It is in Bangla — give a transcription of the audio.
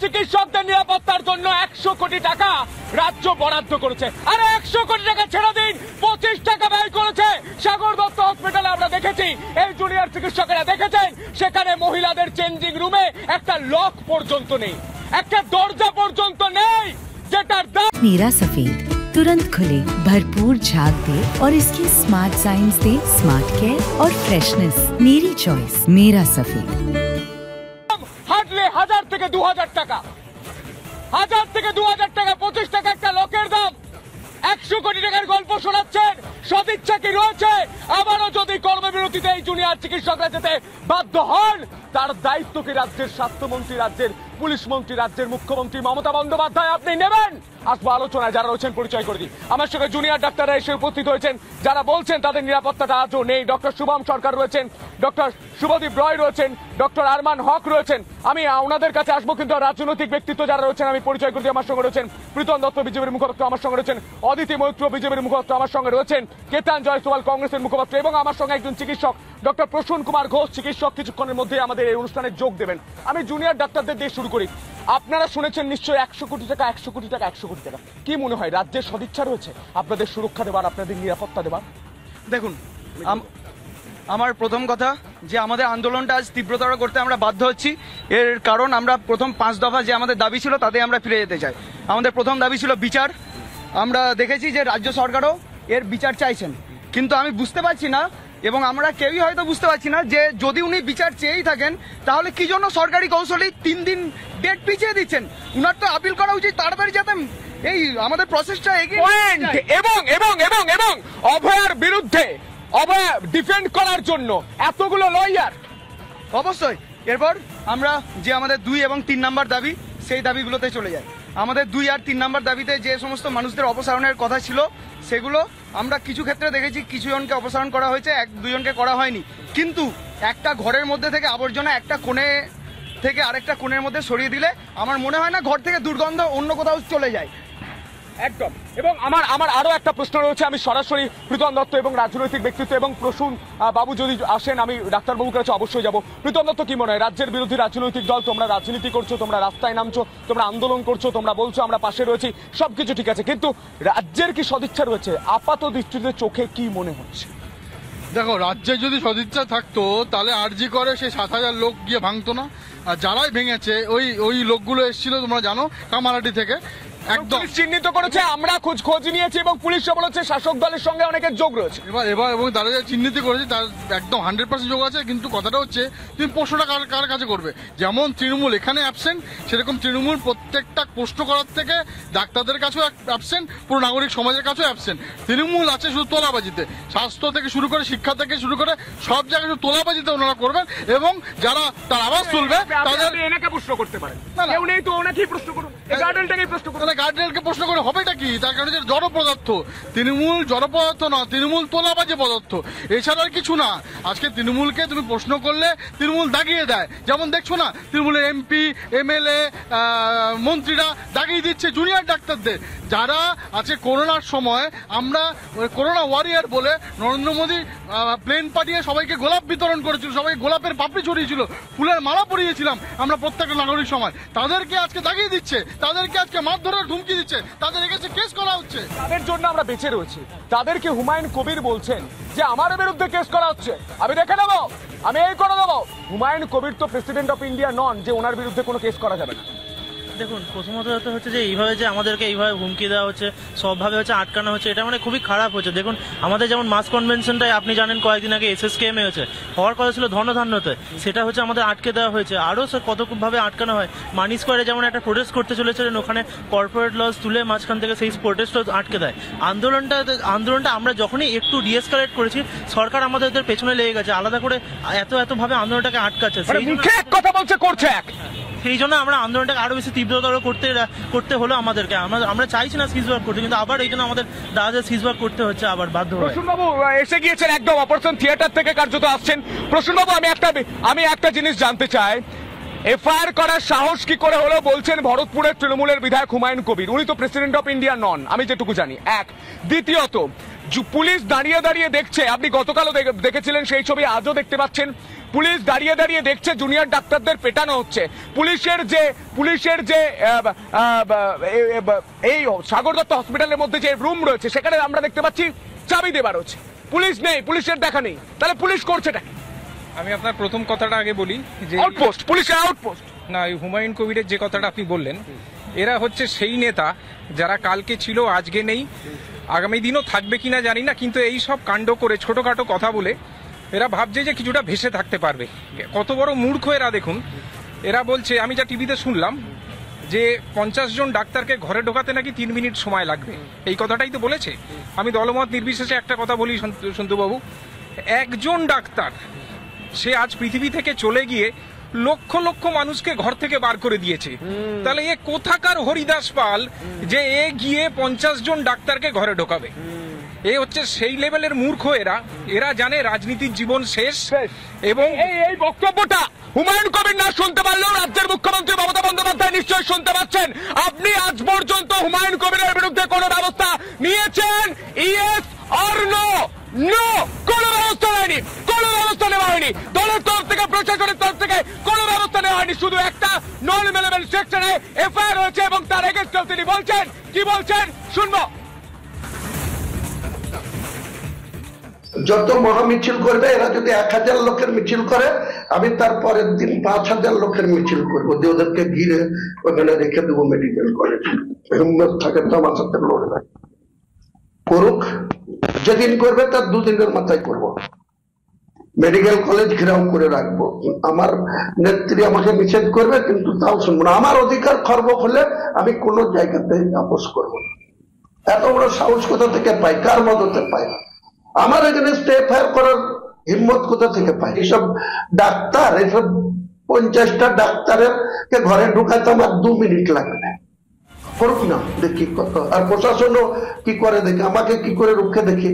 চিকিৎসকদের নিরাপত্তার জন্য 100 কোটি টাকা রাজ্য বরাদ্দ করেছে। আরে 100 কোটি টাকা ছেড়ে দিন, 25 টাকা ব্যয় করেছে সাগর দত্ত হসপিটালে। আমরা দেখেছি, এই জুনিয়র চিকিৎসকেরা দেখেছেন, সেখানে মহিলাদের চেঞ্জিং রুমে একটা লক পর্যন্ত নেই, একটা দরজা পর্যন্ত নেই, যেটার দাম। नीरा सफेद तुरंत खुले, भरपूर झाग दे और इसकी स्मार्ट साइंस दे स्मार्ट केयर और फ्रेशनेस। मेरी चॉइस मेरा सफेद। হাঁটলে 1000 থেকে 2000 টাকা, 1000 থেকে 2000 টাকা, 25 টাকা একটা লোকের দাম। 100 কোটি টাকার গল্প শোনাচ্ছেন, সদিচ্ছা কি রয়েছে? আবারও যদি কর্মবিরতিতে এই জুনিয়র চিকিৎসকরা যেতে বাধ্য হন, তার দায়িত্ব কি রাজ্যের স্বাস্থ্যমন্ত্রী, রাজ্যের পুলিশ মন্ত্রী, রাজ্যের মুখ্যমন্ত্রী মমতা বন্দ্যোপাধ্যায় আপনি নেবেন? আসবো আলোচনায়, যারা রয়েছেন পরিচয় করে দিই। আমার সঙ্গে জুনিয়র ডাক্তাররা এসে উপস্থিত হয়েছেন, যারা বলছেন তাদের নিরাপত্তাটা আজও নেই। ডক্টর শুভম সরকার রয়েছেন, ডক্টর শুভদীপ রয় রয়েছেন, ডক্টর আরমান হক রয়েছেন। আমি ওনাদের কাছে আসবো, কিন্তু রাজনৈতিক ব্যক্তিত্ব যারা রয়েছেন আমি পরিচয় করে দিই। আমার সঙ্গে রয়েছেন প্রীতম দত্ত, বিজেপির মুখপাত্র, আমার সঙ্গে রয়েছেন অদিতি মৈত্র, বিজেপির মুখপাত্র, আমার সঙ্গে রয়েছেন কেতান জয়সওয়াল, কংগ্রেসের মুখপাত্র, এবং আমার সঙ্গে একজন চিকিৎসক ডক্টর প্রসূন কুমার ঘোষ, চিকিৎসক। কিছুক্ষণের মধ্যে আমাদের এই অনুষ্ঠানে যোগ দেবেন। আমি জুনিয়র ডাক্তারদের দিয়ে শুরু করি। আপনারা শুনেছেন নিশ্চয়ই 100 কোটি টাকা, 100 কোটি টাকা, 100 কোটি টাকা। কি মনে হয়, রাজ্যের সদিচ্ছা রয়েছে আপনাদের সুরক্ষা দেবার, আপনাদের নিরাপত্তা দেবার? দেখুন, আমার প্রথম কথা যে আমাদের আন্দোলনটা আজ তীব্রতর করতে আমরা বাধ্য হচ্ছি। এর কারণ আমরা প্রথম 5 দফা যে আমাদের দাবি ছিল তাতে আমরা ফিরে যেতে চাই। আমাদের প্রথম দাবি ছিল বিচার। আমরা দেখেছি যে রাজ্য সরকারও এর বিচার চাইছেন, কিন্তু আমি বুঝতে পারছি না, এবং আমরা কেউই হয়তো বুঝতে পারছি না যে যদি উনি বিচার চেয়েই থাকেন তাহলে কি জন্য সরকারি কৌশলে 3 দিন ডেট পিছিয়ে দিচ্ছেন। উনার তো আপিল করা উচিত, তাড়াতাড়ি যাতে এই আমাদের প্রসেসটা এগিয়ে। এবং এবং এবং এবং অভয়ার বিরুদ্ধে, অভয়া ডিফেন্ড করার জন্য এতগুলো লয়ার। অবশ্যই এরপর আমরা যে আমাদের 2 এবং 3 নাম্বার দাবি, সেই দাবিগুলোতে চলে যাই। আমাদের 2 আর 3 নাম্বার দাবিতে যে সমস্ত মানুষদের অপসারণের কথা ছিল, সেগুলো আমরা কিছু ক্ষেত্রে দেখেছি কিছু জনকে অপসারণ করা হয়েছে, 1-2 জনকে করা হয়নি। কিন্তু একটা ঘরের মধ্যে থেকে আবর্জনা একটা কোণে থেকে আরেকটা কোণের মধ্যে সরিয়ে দিলে আমার মনে হয় না ঘর থেকে দুর্গন্ধ অন্য কোথাও চলে যায়। একদম। এবং আমার আরো একটা প্রশ্ন রয়েছে, আমি সরাসরি প্রীতম দত্ত এবং রাজনৈতিক ব্যক্তিত্ব এবং প্রসূন বাবু যদি আসেন, আমি ডাক্তারবাবুর কাছে অবশ্যই যাবো। প্রীতম দত্ত, কি মনে হয়, রাজ্যের বিরোধী রাজনৈতিক দল, তোমরা রাজনীতি করছো, তোমরা রাস্তায় নামছো, তোমরা আন্দোলন করছো, তোমরা বলছো আমরা পাশে রয়েছি, সবকিছু ঠিক আছে, কিন্তু রাজ্যের কি সদিচ্ছা রয়েছে? আপাত দৃষ্টিতে চোখে কি মনে হচ্ছে? দেখো, রাজ্যে যদি সদিচ্ছা থাকতো তাহলে আরজি করে সেই 7000 লোক গিয়ে ভাঙতো না। আর যারাই ভেঙেছে ওই লোকগুলো এসেছিল, তোমরা জানো, কামারহাটি থেকে। একদম চিহ্নিত করেছে, আমরা খোঁজ নিয়েছি, এবং পুলিশও বলেছে শাসক দলের সঙ্গে অনেকের যোগ রয়েছে। এবার এবং তারা যে চিহ্নিত করেছে তার একদম 100% যোগ আছে। কিন্তু কথাটা হচ্ছে, তুমি প্রশ্নটা কার কাছে করবে? যেমন তৃণমূল এখানে অ্যাবসেন্ট, সেরকম তৃণমূল প্রত্যেকটা প্রশ্ন করার থেকে ডাক্তারদের কাছেও অ্যাবসেন্ট, পুরো নাগরিক সমাজের কাছেও অ্যাবসেন্ট। তৃণমূল আছে শুধু তোলাবাজিতে, স্বাস্থ্য থেকে শুরু করে, শিক্ষা থেকে শুরু করে সব জায়গায় শুধু তোলাবাজিতে ওনারা করবেন। এবং যারা তার আওয়াজ তুলবে তাদের এনাকে প্রশ্ন করতে পারেন, কেউ নেই তো ওনাকেই প্রশ্ন করুন, গার্ডেনটাকেই প্রশ্ন করুন। গার্ডেনকে প্রশ্ন করে হবেটা কি? তার কারণে জড় পদার্থ, তৃণমূল জড় পদার্থ না, তৃণমূল তোলাবাজি পদার্থ, এছাড়া আর কিছু না। আজকে তৃণমূলকে তুমি প্রশ্ন করলে তৃণমূল দাগিয়ে দেয়। যেমন দেখছো না, তৃণমূলের এমপি, এমএলএ, মন্ত্রীরা দাগিয়ে দিচ্ছে জুনিয়র ডাক্তারদের। যারা আছে করোনার সময় আমরা করোনা ওয়ারিয়ার বলে নরেন্দ্র মোদী প্লেন পাঠিয়ে সবাইকে গোলাপ বিতরণ করেছিল, সবাইকে গোলাপের পাপড়ি ছড়িয়েছিল, ফুলের মালা পরিয়েছিলাম আমরা প্রত্যেকটা নাগরিক সমাজ। তাদেরকে আজকে দাগিয়ে দিচ্ছে, তাদেরকে আজকে মারধরের হুমকি দিচ্ছে, তাদের কাছে কেস করা হচ্ছে। তাদের জন্য আমরা বেঁচে রয়েছি। তাদেরকে হুমায়ুন কবির বলছেন যে আমার বিরুদ্ধে কেস করা হচ্ছে, আমি দেখে নেবো, আমি এই করে দেবো। হুমায়ুন কবির তো প্রেসিডেন্ট অফ ইন্ডিয়া নন যে ওনার বিরুদ্ধে কোনো কেস করা যাবে না। দেখুন, প্রথমত হচ্ছে যে এইভাবে যে আমাদেরকে এইভাবে হুমকি দেওয়া হচ্ছে, সবভাবে হচ্ছে আটকানো হচ্ছে, এটা মানে খুবই খারাপ হচ্ছে। দেখুন, আমাদের যেমন মাস কনভেনশনটাই আপনি জানেন কয়েকদিন আগে SSKM-এ হয়েছে, হওয়ার কথা ছিল ধনধান্যতে, সেটা হচ্ছে আমাদের আটকে দেওয়া হয়েছে। আরও কতভাবে আটকানো হয়। মানি স্কোয়ারে যেমন একটা প্রোটেস্ট করতে চলেছিলেন, ওখানে কর্পোরেট লস তুলে মাঝখান থেকে সেই প্রোটেস্টও আটকে দেয়। আন্দোলনটা আমরা যখনই একটু ডিএসকালেট করেছি, সরকার আমাদের পেছনে লেগে গেছে, আলাদা করে এতভাবে আন্দোলনটাকে আটকাচ্ছে। কথা বলছে, করছে এক, সেই জন্য আমরা আন্দোলনটাকে আরো বেশি তীব্রতর করতে হলো আমাদেরকে। আমরা চাইছি না সিজওয়ার্ক করতে, কিন্তু আবার এই জন্য আমাদের দাদা সিজওয়ার্ক করতে হচ্ছে আবার বাধ্য হয়ে। প্রসূনবাবু এসে গিয়েছেন, একদম অপারেশন থিয়েটার থেকে কার্যত আসছেন। প্রসূনবাবু, আমি একটা জিনিস জানতে চাই, এফআইআর করার সাহস কি করে হলো বলছেন ভরতপুরের তৃণমূলের বিধায়ক হুমায়ুন কবির? উনি তো প্রেসিডেন্ট অফ ইন্ডিয়া নন, আমি যেটুকু জানি। এক, দ্বিতীয়ত পুলিশ দাঁড়িয়ে দাঁড়িয়ে দেখছে, আপনি গতকালও দেখেছিলেন সেই ছবি, আজও দেখতে পাচ্ছেন, পুলিশ দাঁড়িয়ে দাঁড়িয়ে দেখছে জুনিয়র ডাক্তারদের পেটানো হচ্ছে। পুলিশের যে এই সাগর দত্ত হসপিটালের মধ্যে যে রুম রয়েছে সেখানে আমরা দেখতে পাচ্ছি চাবি দেবার হচ্ছে, পুলিশ নেই, পুলিশের দেখা নেই। তাহলে পুলিশ করছেটা কি? আমি আপনার প্রথম কথাটা আগে বলি যে আউটপোস্ট, পুলিশের আউটপোস্ট না, হুমায়ুন কবিরের যে কথাটা আপনি বললেন, এরা হচ্ছে সেই নেতা যারা কালকে ছিল আজকে নেই, আগামী দিনও থাকবে কিনা জানি না, কিন্তু এই সব কাণ্ড করে ছোটখাটো কথা বলে এরা ভাবছে যে কিছুটা ভেসে থাকতে পারবে। কত বড় মূর্খ এরা দেখুন। এরা বলছে, আমি যা টিভিতে শুনলাম যে 50 জন ডাক্তারকে ঘরে ঢোকাতে নাকি 3 মিনিট সময় লাগবে, এই কথাটাই তো বলেছে। আমি দলমত নির্বিশেষে একটা কথা বলি সন্তুবাবু, একজন ডাক্তার সে আজ পৃথিবী থেকে চলে গিয়ে লক্ষ লক্ষ মানুষকে ঘর থেকে বার করে দিয়েছে। তাহলে এ কোথাকার হরিদাস পাল যে এ গিয়ে 50 জন ডাক্তারকে ঘরে ঢোকাবে? এ হচ্ছে সেই লেভেলের মূর্খ এরা জানে রাজনীতির জীবন শেষ। এবং এই বক্তব্যটা হুমায়ুন কবির না শুনতে পারলেও রাজ্যের মুখ্যমন্ত্রী মমতা বন্দ্যোপাধ্যায় নিশ্চয়ই শুনতে পাচ্ছেন। আপনি আজ পর্যন্ত হুমায়ুন কবিরের বিরুদ্ধে কোনো ব্যবস্থা নিয়েছেন? Yes or no? নো, কোনো ব্যবস্থা নেয়নি, কোনো ব্যবস্থা নেওয়া হয়নি। দলের তরফ থেকে, প্রশাসনের তরফ থেকে কোনো ব্যবস্থা নেওয়া হয়নি। শুধু একটা নন এভেলেবল সেকশনে এফআইআর হয়েছে এবং তার এগেইনস্টেও তিনি বলছেন, কি বলছেন শুনবো। যত মহা মিছিল করবে, এরা যদি 1000 লোকের মিছিল করে, আমি তার পরের দিন 5000 লোকের মিছিল করবো, যে ওদেরকে ঘিরে ওখানে রেখে দেবো মেডিকেল কলেজ। হিম্মত থাকে তো আমার সাথে লড়বে, করুক। যেদিন করবে তার 2 দিনের মাথায় করব। মেডিকেল কলেজ ঘেরাও করে রাখবো। আমার নেত্রী আমাকে নিষেধ করবে, কিন্তু তাও শুনবো না। আমার অধিকার খর্ব হলে আমি কোনো জায়গাতে আপোষ করবো না। এত বড় সাহস কোথা থেকে পাই? কার মদতে পাই? আমার এখানে এফআইআর করার হিম্মত কোথা থেকে পাই? এসব ডাক্তার, এসব 50টা ডাক্তারের কে ঘরে ঢুকাতে আমার 2 মিনিট লাগবে। করুক না, দেখি কত। আর প্রশাসনও কি করে দেখি, আমাকে কি করে রুখে দেখি।